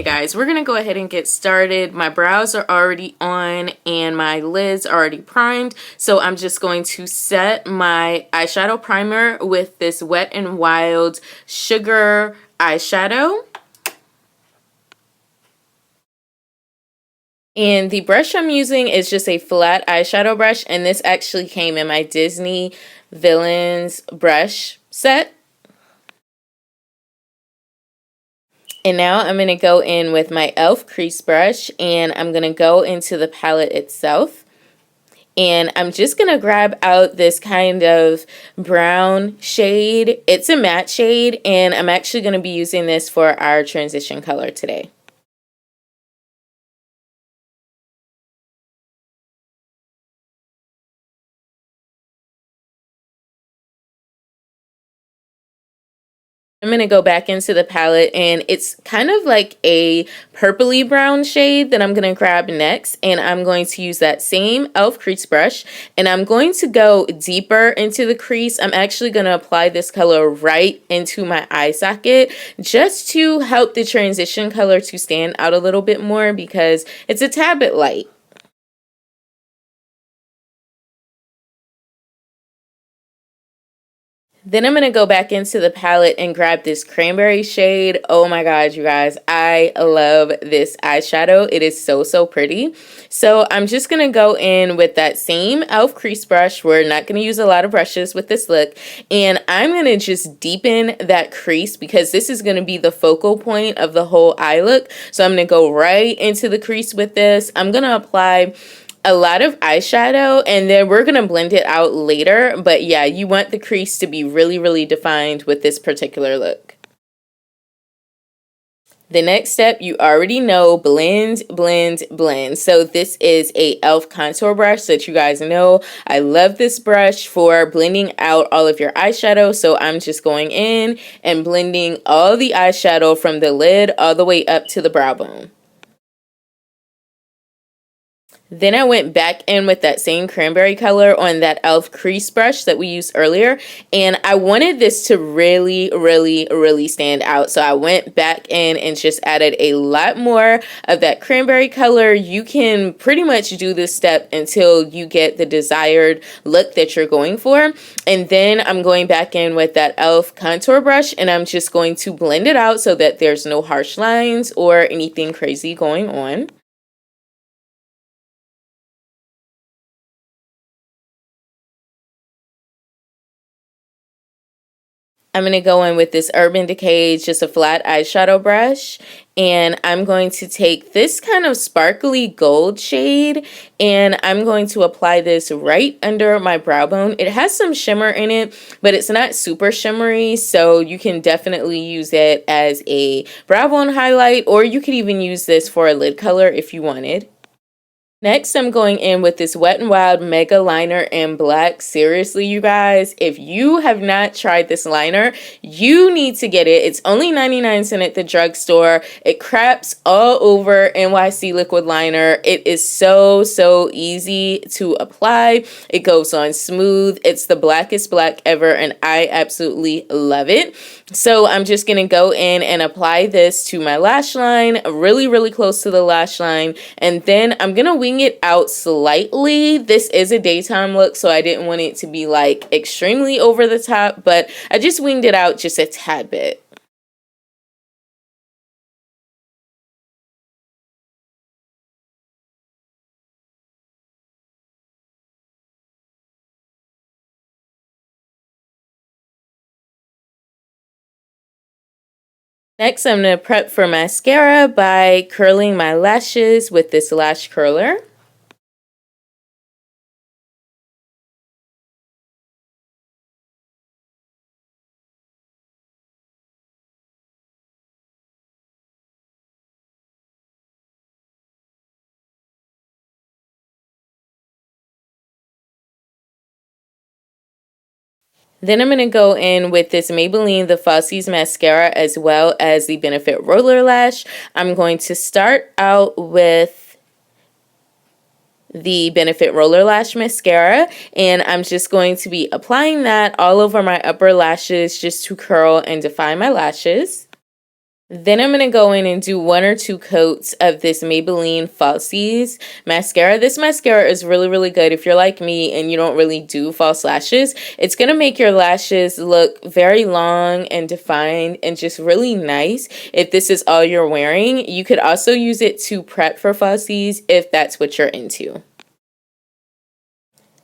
guys, we're gonna go ahead and get started. My brows are already on and my lids are already primed, so I'm just going to set my eyeshadow primer with this Wet n Wild Sugar eyeshadow. And the brush I'm using is just a flat eyeshadow brush, and this actually came in my Disney Villains brush set. And now I'm going to go in with my e.l.f. crease brush, and I'm going to go into the palette itself. And I'm just going to grab out this kind of brown shade. It's a matte shade, and I'm actually going to be using this for our transition color today. I'm going to go back into the palette, and it's kind of like a purpley brown shade that I'm going to grab next, and I'm going to use that same e.l.f. crease brush, and I'm going to go deeper into the crease. I'm actually going to apply this color right into my eye socket just to help the transition color to stand out a little bit more because it's a tad bit light. Then I'm going to go back into the palette and grab this cranberry shade. Oh my god, you guys, I love this eyeshadow. It is so pretty. So I'm just going to go in with that same e.l.f. crease brush. We're not going to use a lot of brushes with this look. And I'm going to just deepen that crease because this is going to be the focal point of the whole eye look. So I'm going to go right into the crease with this. I'm going to apply a lot of eyeshadow, and then we're going to blend it out later. But yeah, you want the crease to be really defined with this particular look. The next step, you already know, blend. So this is a e.l.f. contour brush that you guys know. I love this brush for blending out all of your eyeshadow. So I'm just going in and blending all the eyeshadow from the lid all the way up to the brow bone. Then I went back in with that same cranberry color on that e.l.f. crease brush that we used earlier. And I wanted this to really stand out. So I went back in and just added a lot more of that cranberry color. You can pretty much do this step until you get the desired look that you're going for. And then I'm going back in with that e.l.f. contour brush, and I'm just going to blend it out so that there's no harsh lines or anything crazy going on. I'm going to go in with this Urban Decay, just a flat eyeshadow brush, and I'm going to take this kind of sparkly gold shade, and I'm going to apply this right under my brow bone. It has some shimmer in it, but it's not super shimmery, so you can definitely use it as a brow bone highlight, or you could even use this for a lid color if you wanted. Next, I'm going in with this Wet n Wild Mega Liner in black. Seriously, you guys, if you have not tried this liner, you need to get it. It's only 99 cents at the drugstore. It craps all over NYC liquid liner. It is so easy to apply. It goes on smooth. It's the blackest black ever, and I absolutely love it. So I'm just going to go in and apply this to my lash line, really close to the lash line, and then I'm going to wing it out slightly. This is a daytime look, so I didn't want it to be like extremely over the top, but I just winged it out just a tad bit. Next, I'm going to prep for mascara by curling my lashes with this lash curler. Then I'm going to go in with this Maybelline The Falsies mascara as well as the Benefit Roller Lash. I'm going to start out with the Benefit Roller Lash mascara, and I'm just going to be applying that all over my upper lashes just to curl and define my lashes. Then I'm going to go in and do 1 or 2 coats of this Maybelline Falsies mascara. This mascara is really, really good if you're like me and you don't really do false lashes. It's going to make your lashes look very long and defined and just really nice if this is all you're wearing. You could also use it to prep for falsies if that's what you're into.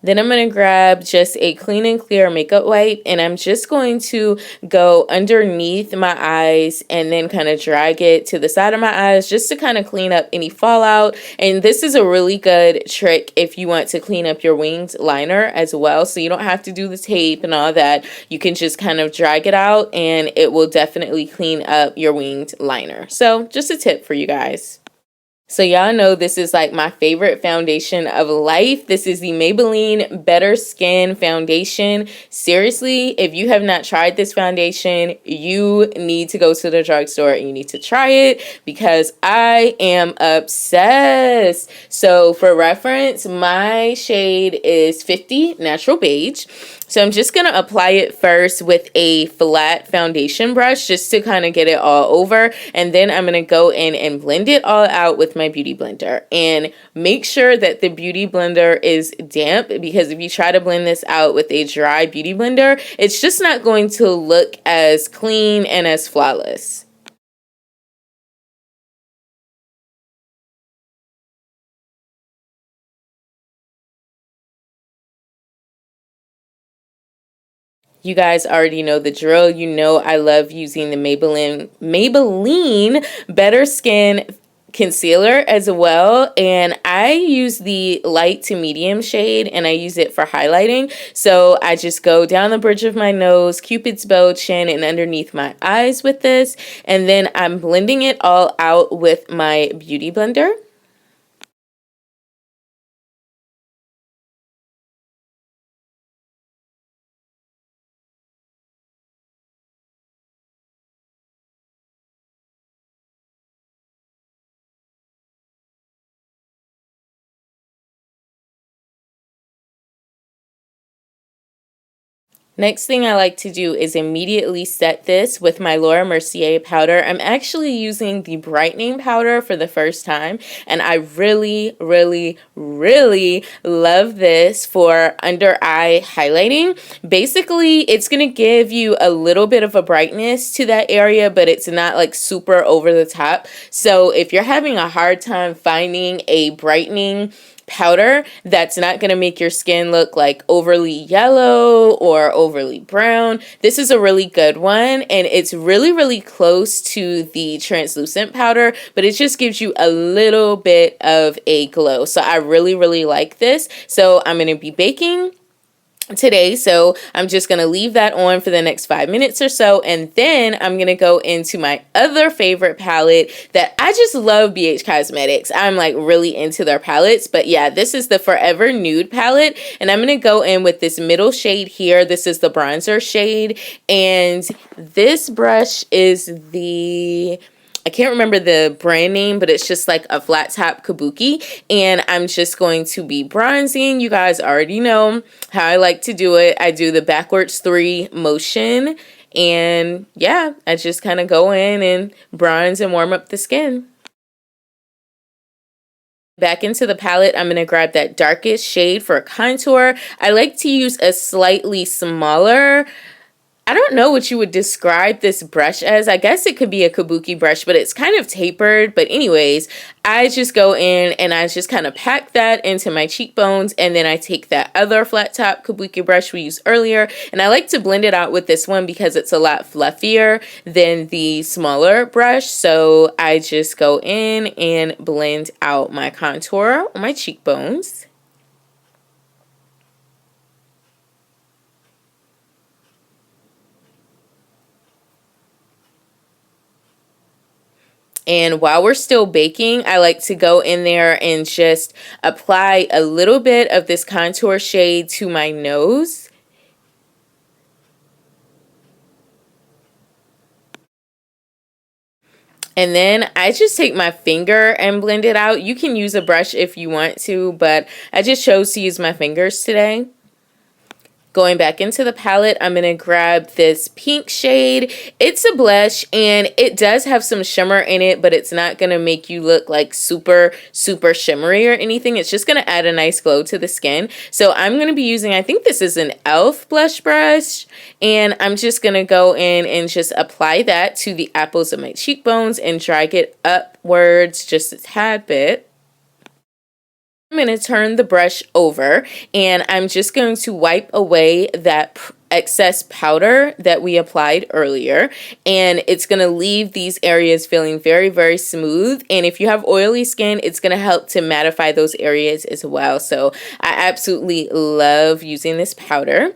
Then I'm going to grab just a clean and clear makeup wipe, and I'm just going to go underneath my eyes and then kind of drag it to the side of my eyes just to kind of clean up any fallout. And this is a really good trick if you want to clean up your winged liner as well, so you don't have to do the tape and all that. You can just kind of drag it out and it will definitely clean up your winged liner. So just a tip for you guys. So y'all know this is like my favorite foundation of life. This is the Maybelline Better Skin Foundation. Seriously, if you have not tried this foundation, you need to go to the drugstore and you need to try it because I am obsessed. So for reference, my shade is 50 Natural Beige. So I'm just going to apply it first with a flat foundation brush just to kind of get it all over. And then I'm going to go in and blend it all out with my Beauty Blender. And make sure that the Beauty Blender is damp because if you try to blend this out with a dry Beauty Blender, it's just not going to look as clean and as flawless. You guys already know the drill. You know I love using the Maybelline Better Skin concealer as well, and I use the light to medium shade and I use it for highlighting. So I just go down the bridge of my nose, Cupid's bow, chin, and underneath my eyes with this, and then I'm blending it all out with my Beauty Blender. Next thing I like to do is immediately set this with my Laura Mercier powder. I'm actually using the brightening powder for the first time, and I really, really, really love this for under eye highlighting. Basically, it's going to give you a little bit of a brightness to that area, but it's not like super over the top. So if you're having a hard time finding a brightening powder that's not going to make your skin look like overly yellow or overly brown, this is a really good one, and it's really, really close to the translucent powder, but it just gives you a little bit of a glow. So I really, really like this. So I'm going to be baking today, so I'm just going to leave that on for the next 5 minutes or so, and then I'm going to go into my other favorite palette that I just love. BH Cosmetics, I'm like really into their palettes, but yeah, this is the Forever Nude palette, and I'm going to go in with this middle shade here. This is the bronzer shade, and this brush is the, I can't remember the brand name, but it's just like a flat top kabuki, and I'm just going to be bronzing. You guys already know how I like to do it. I do the backwards 3 motion, and yeah, I just kind of go in and bronze and warm up the skin. Back into the palette, I'm going to grab that darkest shade for contour. I like to use a slightly smaller, I don't know what you would describe this brush as. I guess it could be a kabuki brush, but it's kind of tapered. But anyways, I just go in and I just kind of pack that into my cheekbones. And then I take that other flat top kabuki brush we used earlier. And I like to blend it out with this one because it's a lot fluffier than the smaller brush. So I just go in and blend out my contour on my cheekbones. And while we're still baking, I like to go in there and just apply a little bit of this contour shade to my nose. And then I just take my finger and blend it out. You can use a brush if you want to, but I just chose to use my fingers today. Going back into the palette, I'm going to grab this pink shade. It's a blush and it does have some shimmer in it, but it's not going to make you look like super, super shimmery or anything. It's just going to add a nice glow to the skin. So I'm going to be using, I think this is an e.l.f. blush brush, and I'm just going to go in and just apply that to the apples of my cheekbones and drag it upwards just a tad bit. I'm going to turn the brush over and I'm just going to wipe away that excess powder that we applied earlier, and it's going to leave these areas feeling very, very smooth. And if you have oily skin, it's going to help to mattify those areas as well. So I absolutely love using this powder.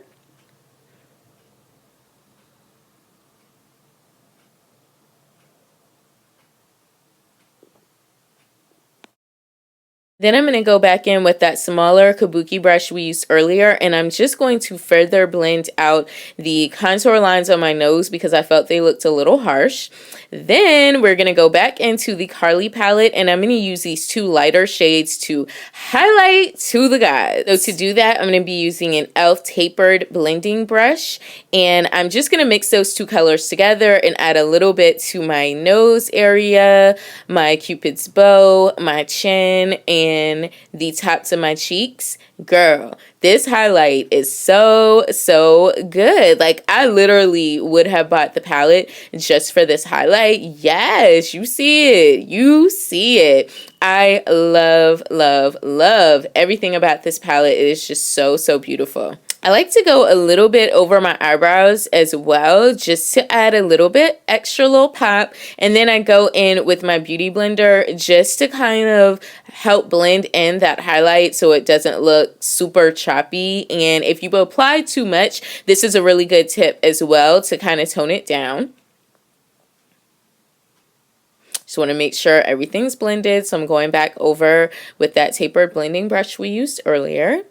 Then I'm going to go back in with that smaller kabuki brush we used earlier, and I'm just going to further blend out the contour lines on my nose because I felt they looked a little harsh. Then we're going to go back into the Carli palette, and I'm going to use these two lighter shades to highlight to the gods. So to do that, I'm going to be using an e.l.f. tapered blending brush, and I'm just going to mix those two colors together and add a little bit to my nose area, my cupid's bow, my chin, and the tops of my cheeks. Girl, this highlight is so good. Like, I literally would have bought the palette just for this highlight. Yes, you see it. You see it. I love, love, love everything about this palette. It is just so beautiful. I like to go a little bit over my eyebrows as well, just to add a little bit extra little pop. And then I go in with my beauty blender just to kind of help blend in that highlight so it doesn't look super choppy. And if you apply too much, this is a really good tip as well to kind of tone it down. Just want to make sure everything's blended. So I'm going back over with that tapered blending brush we used earlier.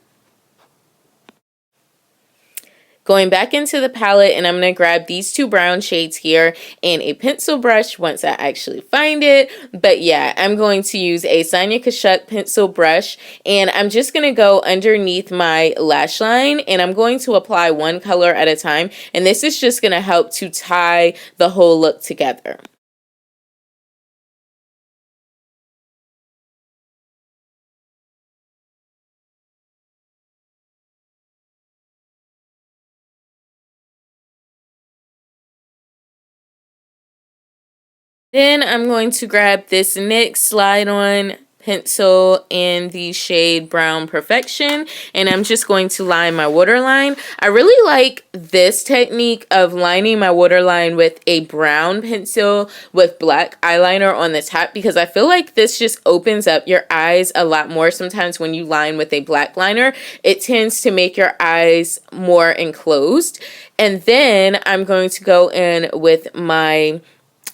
Going back into the palette, and I'm going to grab these two brown shades here and a pencil brush once I actually find it. But yeah, I'm going to use a Sonia Kashuk pencil brush, and I'm just going to go underneath my lash line, and I'm going to apply one color at a time. And this is just going to help to tie the whole look together. Then I'm going to grab this NYX Slide On pencil in the shade Brown Perfection, and I'm just going to line my waterline. I really like this technique of lining my waterline with a brown pencil with black eyeliner on the top, because I feel like this just opens up your eyes a lot more. Sometimes when you line with a black liner, it tends to make your eyes more enclosed. And then I'm going to go in with my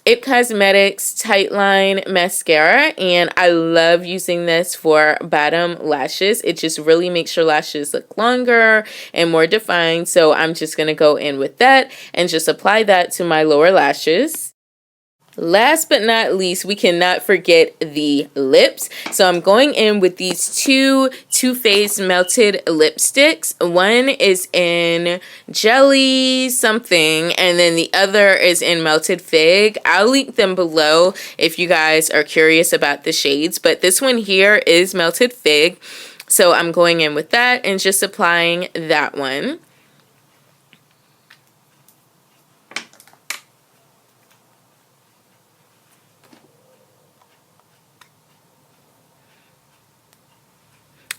IT Cosmetics Tight Line Mascara, and I love using this for bottom lashes. It just really makes your lashes look longer and more defined, so I'm just going to go in with that and just apply that to my lower lashes. Last but not least, we cannot forget the lips. So I'm going in with these two Too Faced melted lipsticks. One is in Jelly something, and then the other is in Melted Fig. I'll link them below if you guys are curious about the shades, but this one here is Melted Fig. So I'm going in with that and just applying that one.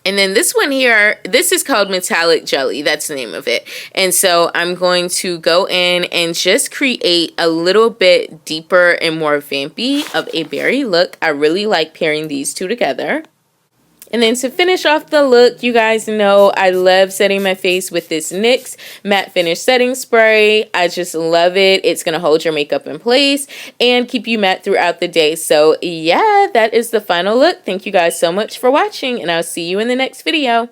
And then this one here, this is called Metallic Jelly. That's the name of it. And so I'm going to go in and just create a little bit deeper and more vampy of a berry look. I really like pairing these two together. And then to finish off the look, you guys know I love setting my face with this NYX Matte Finish Setting Spray. I just love it. It's going to hold your makeup in place and keep you matte throughout the day. So yeah, that is the final look. Thank you guys so much for watching, and I'll see you in the next video.